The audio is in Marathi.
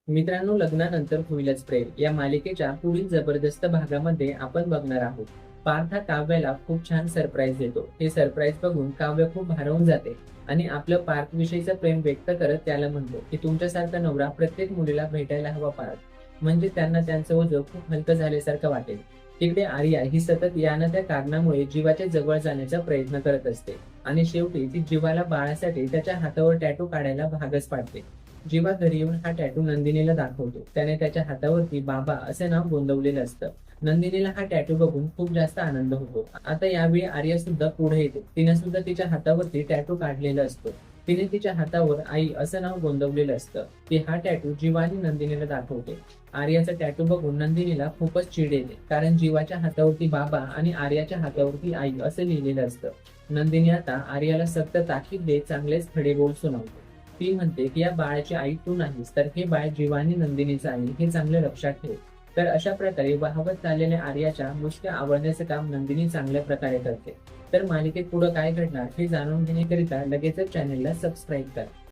मित्रांनो, लग्नानंतर होईलच प्रेम या मालिकेच्या पुढील जबरदस्त भागामध्ये आपण बघणार आहोत. पार्थ हा काव्याला खूप छान सरप्राईज देतो. हे सरप्राईज बघून काव्य खूप भारावून जाते आणि आपलं पार्थ विषयीचं प्रेम व्यक्त करत त्याला म्हणतो की तुमच्यासारखा नवरा प्रत्येक मुलीला भेटायला हवा पार्थ, म्हणजे त्यांना त्यांचं ओझं खूप हलकं झाल्यासारखं वाटेल. तिकडे आर्या ही सतत या ना त्या कारणामुळे जीवाच्या जवळ जाण्याचा प्रयत्न करत असते आणि शेवटी ती जीवाला बाळासाठी त्याच्या हातावर टॅटू काढायला भागच पाडते. जेव्हा घरी येऊन हा टॅटू नंदिनीला दाखवतो, त्याने त्याच्या हातावरती बाबा असे नाव गोंदवलेलं असतं. नंदिनीला हा टॅटू बघून खूप जास्त आनंद होतो. आता यावेळी आर्या सुद्धा पुढे येते. तिने सुद्धा तिच्या हातावरती टॅटू काढलेला असतो. तिने तिच्या हातावर आई असं नाव गोंदवलेलं असतं. ती हा टॅटू जीवा आणि नंदिनीला दाखवते. आर्याचा टॅटू बघून नंदिनीला खूपच चिड येते, कारण जीवाच्या हातावरती बाबा आणि आर्याच्या हातावरती आई असं लिहिलेलं असतं. नंदिनी आता आर्याला सक्त ताकीद देत चांगलेच खडे बोल सुनावते. ती म्हणते की या बाळाची आई तू नाहीस, तर हे बाळ जीवानी नंदिनीचं आहे, हे चांगलं लक्षात ठेव. तर अशा प्रकारे वाहवत चाललेल्या आर्याच्या मुसक्या आवडण्याचं काम नंदिनी चांगल्या प्रकारे करते. तर मालिकेत पुढं काय घडणार हे जाणून घेण्याकरिता लगेचच चॅनेलला सबस्क्राईब करा.